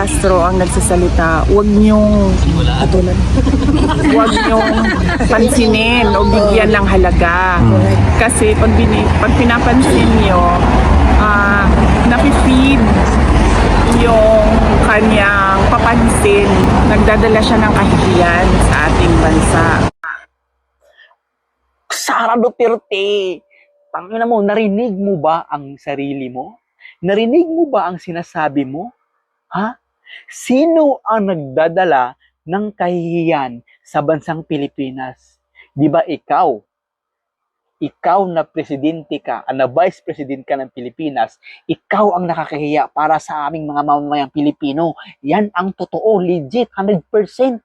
Castro ang nagsasalita, huwag niyong pansinin o bigyan ng halaga. Kasi pag pinapansin niyo, napi-feed yung kanyang papansin, nagdadala siya ng kahihiyan sa ating bansa. Sara Duterte, tangina mo, narinig mo ba ang sarili mo? Narinig mo ba ang sinasabi mo? Ha? Sino ang nagdadala ng kahihiyan sa bansang Pilipinas? Di ba ikaw? Ikaw na presidente ka, na vice president ka ng Pilipinas, ikaw ang nakakahiya para sa aming mga mamamayang Pilipino. Yan ang totoo, legit, 100%.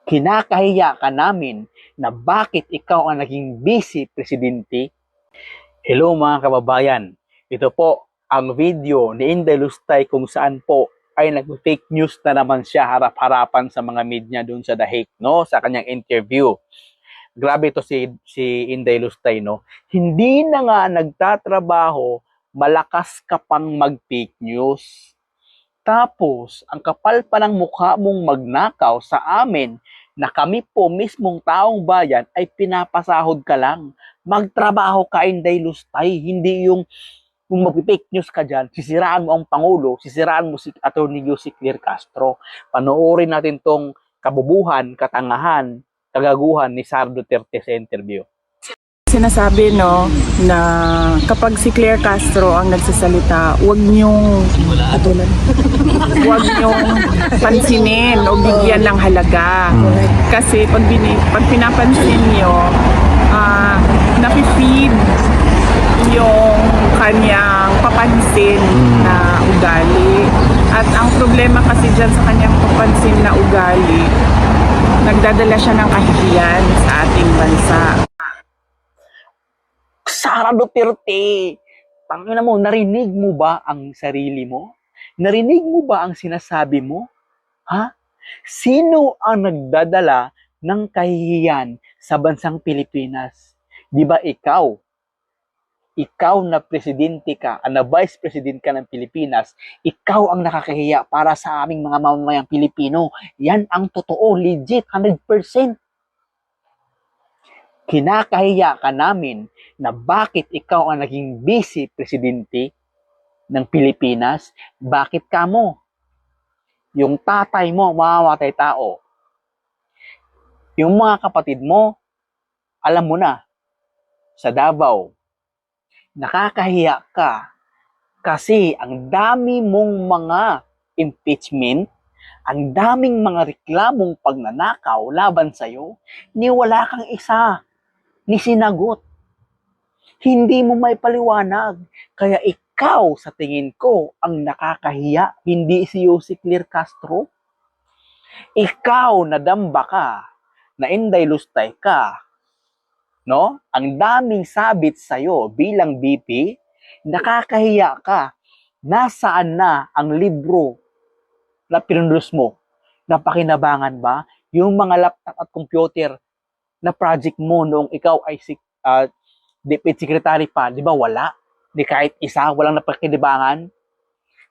Kinakahiya ka namin na bakit ikaw ang naging vice presidente. Hello mga kababayan, ito po ang video ni Inday Lustay kung saan po ay nag-fake news na naman siya harap-harapan sa mga media doon sa The Hague, no? Sa kanyang interview. Grabe ito si Inday Lustay, no? Hindi na nga nagtatrabaho, malakas ka pang mag-fake news. Tapos, ang kapal pa ng mukha mong magnakaw sa amin na kami po mismong taong bayan ay pinapasahod ka lang. Magtrabaho ka, Inday Lustay, hindi yung kung mag-fake news ka dyan, sisiraan mo ang Pangulo, sisiraan mo si Atty. Yusicler Castro. Panoorin natin tong kabubuhan, katangahan, kagaguhan ni Sara Duterte sa interview. Sinasabi na kapag si Claire Castro ang nagsasalita, huwag niyong pansinin o bigyan ng halaga. Kasi pag pinapansin niyo, napi-feed yung kanyang papansin na ugali. At ang problema kasi dyan sa kanyang papansin na ugali, nagdadala siya ng kahihiyan sa ating bansa. Sara Duterte, tangina mo, narinig mo ba ang sarili mo? Narinig mo ba ang sinasabi mo? Ha? Sino ang nagdadala ng kahihiyan sa bansang Pilipinas? Di ba ikaw? Ikaw na presidente ka, na vice president ka ng Pilipinas, ikaw ang nakakahiya para sa aming mga mamamayang Pilipino. Yan ang totoo, legit, 100%. Kinakahiya ka namin na bakit ikaw ang naging vice presidente ng Pilipinas. Bakit ka mo? Yung tatay mo, mamamatay tao. Yung mga kapatid mo, alam mo na, sa Davao. Nakakahiya ka kasi ang dami mong mga impeachment, ang daming mga reklamong pagnanakaw laban sa'yo, ni wala kang isa ni sinagot. Hindi mo may paliwanag. Kaya ikaw, sa tingin ko, ang nakakahiya, hindi si Yusicler Castro. Ikaw, nadamba ka, na Inday Lustay ka, no? Ang daming sabit sa'yo bilang BP, nakakahiya ka. Nasaan na ang libro na pinundos mo? Napakinabangan ba? Yung mga laptop at computer na project mo noong ikaw ay Deputy Secretary pa, di ba wala? Di kahit isa, walang napakinabangan.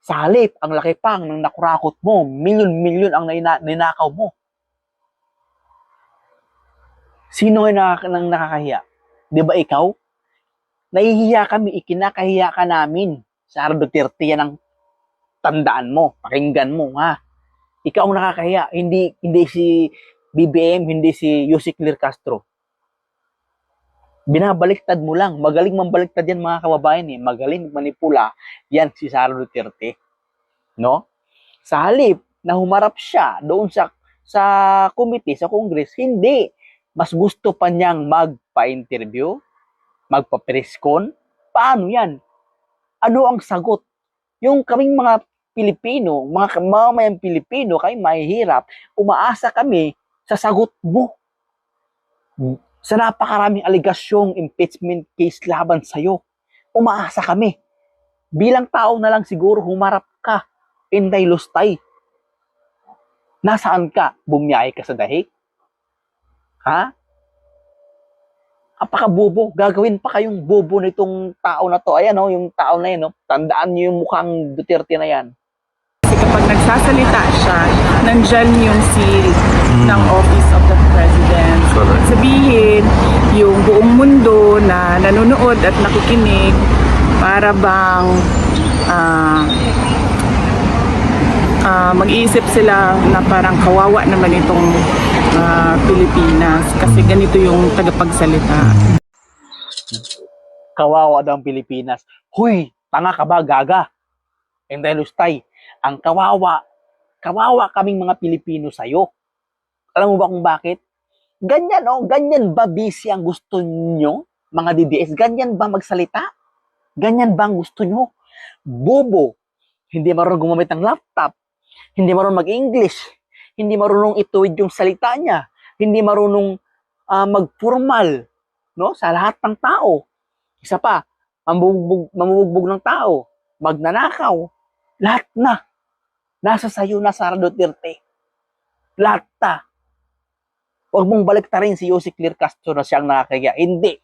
Sa halip, ang laki pang ng nakurakot mo, milyon-milyon ang ninakaw mo. Sino ay nakakahiya? Di ba ikaw? Nahihiya kami, ikinakahiya ka namin. Sara Duterte, yan ang tandaan mo, pakinggan mo, ha? Ikaw ang nakakahiya, hindi si BBM, hindi si Yusicler Castro. Binabaliktad mo lang. Magaling mambaliktad yan mga kababayan eh. Magaling manipula yan si Sara Duterte. No? Sa halip na humarap siya doon sa committee, sa Congress, hindi. Mas gusto pa niyang magpa-interview, magpa-press-con. Paano yan? Ano ang sagot? Yung kaming mga Pilipino, mga mamamayang Pilipino, kayo mahihirap, umaasa kami sa sagot mo. Sa napakaraming aligasyong impeachment case laban sa'yo, umaasa kami. Bilang tao na lang siguro humarap ka, Inday Lustay. Nasaan ka? Bumiyahe ka sa dahig? Ha? Apakabobo. Gagawin pa kayong bobo nitong tao na to. Ayan, oh, yung tao na yan. Oh. Tandaan niyo yung mukhang Duterte na yan. pag nagsasalita siya, nandyan yung seal ng Office of the President. Correct. Sabihin, yung buong mundo na nanonood at nakikinig, para bang mag-iisip sila na parang kawawa naman itong Pilipinas kasi ganito yung tagapagsalita. Kawawa daw ang Pilipinas. Huy, tanga ka ba, gaga? And dahil Lustay, ang kawawa kaming mga Pilipino sa'yo. Alam mo ba kung bakit? Ganyan, ganyan ba busy ang gusto nyo, mga DDS? Ganyan ba magsalita? Ganyan ba ang gusto nyo? Bobo, hindi marunong gumamit ng laptop, hindi marunong mag-English, hindi marunong ituwid yung salita niya, hindi marunong mag-formal, no, sa lahat ng tao. Isa pa, mamubugbog ng tao, magnanakaw, lahat na. Nasa sayo na, Sara Duterte. Lahat na. Huwag mong baliktarin si Jose Clear Castro na siyang nakakaya. Hindi.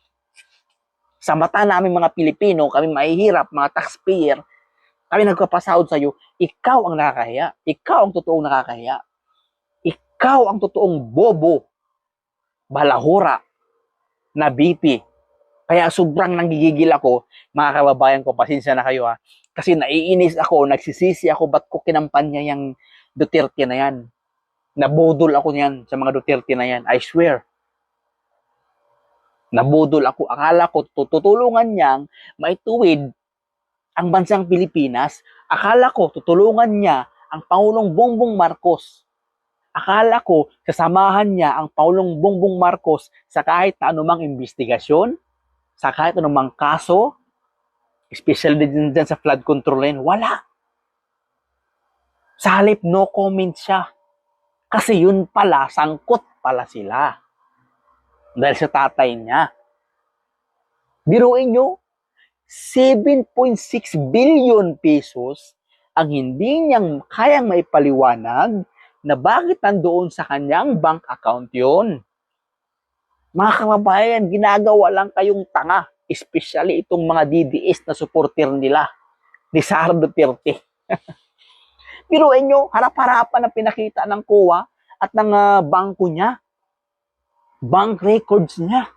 Sa mata namin mga Pilipino, kami mahihirap, mga taxpayer, kami nagpapasahod sa'yo, ikaw ang nakakahiya. Ikaw ang totoong nakakahiya. Ikaw ang totoong bobo, balahura, na BP. Kaya sobrang nanggigigil ako, mga kababayan ko, pasensya na kayo ha. Kasi naiinis ako, nagsisisi ako, ba't ko kinampanya yung Duterte na yan? Nabudol ako niyan sa mga Duterte na yan. I swear. Nabudol ako. Akala ko tutulungan niyang maituwid ang bansang Pilipinas. Akala ko tutulungan niya ang Pangulong Bongbong Marcos. Akala ko sasamahan niya ang Pangulong Bongbong Marcos sa kahit na anumang investigasyon, sa kahit anumang kaso, especially din dyan sa flood control line. Wala. Sa halip, no comment siya. Kasi yun pala, sangkot pala sila. Dahil sa tatay niya. Biruin nyo, 7.6 billion pesos ang hindi niyang kayang maipaliwanag na bakit nandoon sa kanyang bank account yun. Mga kababayan, ginagawa lang kayong tanga. Especially itong mga DDS na supporter nila ni Sara Duterte. Biruin nyo, harap-harapan na pinakita ng COA at ng bangko niya. Bank records niya.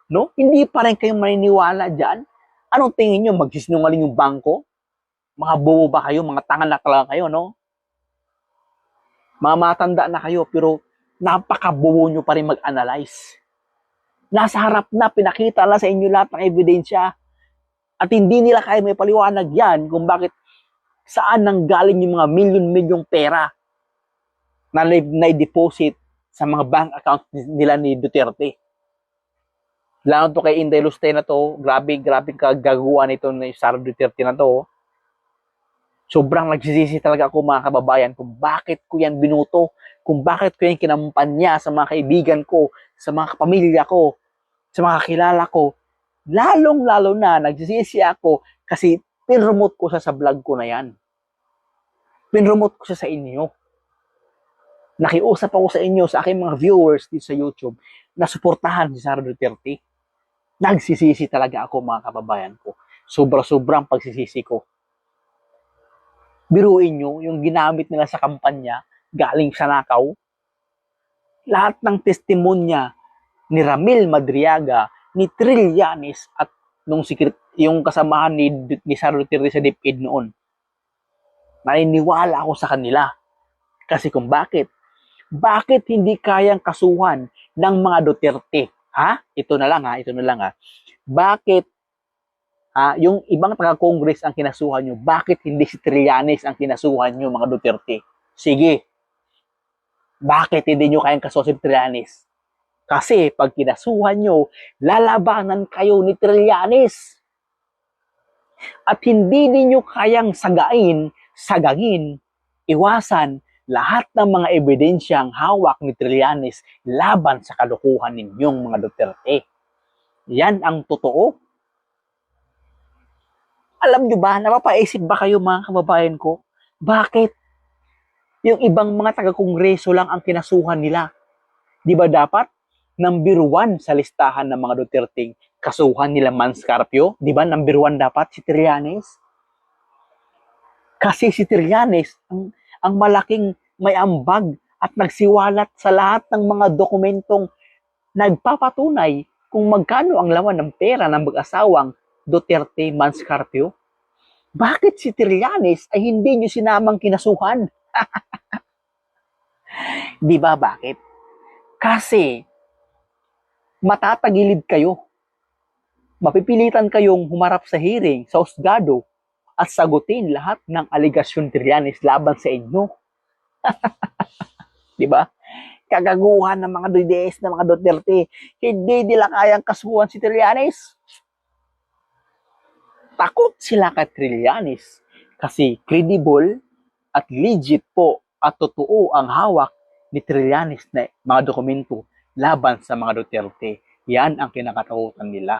No? Hindi pa rin kayo maniniwala dyan. Anong tingin nyo? Magsisinungaling yung bangko? Mga bobo ba kayo? Mga tanga na lang kayo, no? Mga matanda na kayo, pero napakabobo nyo pa rin mag-analyze. Nasa harap na, pinakita na sa inyo lahat ng ebidensya. At hindi nila kaya may paliwanag yan kung bakit saan nanggaling yung mga milyon-milyong pera na na-deposit sa mga bank account nila ni Duterte. Lalo to kay Inday Lustay na to, grabe kagagawa nito ni Sara Duterte na to. Sobrang nagsisisi talaga ako mga kababayan kung bakit ko yan binuto, kung bakit ko yan kinampanya sa mga kaibigan ko, sa mga kapamilya ko, sa mga kakilala ko. Lalong-lalo na nagsisisi ako kasi pinromote ko sa vlog ko na yan. Pinromote ko sa inyo. Nakiusap ako sa inyo, sa aking mga viewers dito sa YouTube, na suportahan si Sara Duterte. Nagsisisi talaga ako mga kababayan ko. Sobra-sobrang pagsisisi ko. Biruin nyo, yung ginamit nila sa kampanya, galing sa nakaw. Lahat ng testimonya ni Ramil Madriaga, ni Trillanes, at yung kasamahan ni Sara Duterte sa DepEd noon. Naniniwala ako sa kanila. Kasi kung bakit? Bakit hindi kayang kasuhan ng mga Duterte? Ha? Ito na lang ha. Bakit yung ibang taga-Congress ang kinasuhan nyo? Bakit hindi si Trillanes ang kinasuhan nyo, mga Duterte? Sige. Bakit hindi nyo kayang kasuhan si Trillanes? Kasi pag kinasuhan nyo, lalabanan kayo ni Trillanes. At hindi ninyo kayang sagangin, iwasan lahat ng mga ebidensyang hawak ni Trillanes laban sa kalukuhan ninyong mga Duterte. Yan ang totoo. Alam nyo ba, napapaisip ba kayo mga kababayan ko? Bakit yung ibang mga taga-kongreso lang ang kinasuhan nila? Di ba dapat number 1 sa listahan ng mga Duterte kasuhan nila Manscarpio? Di ba number 1 dapat si Trillanes? Kasi si Trillanes ang malaking may ambag at nagsiwalat sa lahat ng mga dokumentong nagpapatunay kung magkano ang laman ng pera ng mag-asawang Duterte Manscarpio? Bakit si Trillanes ay hindi nyo sinamang kinasuhan? Di ba bakit? Kasi matatagilid kayo. Mapipilitan kayong humarap sa hearing, sa husgado, at sagutin lahat ng aligasyon Trillanes laban sa inyo. Di ba? Kagaguhan ng mga DDS ng mga Duterte. Hindi nila kayang kasuhan si Trillanes. Takot sila kay Trillanes kasi credible at legit po at totoo ang hawak ni Trillanes na mga dokumento laban sa mga Duterte. Yan ang kinakatakutan nila.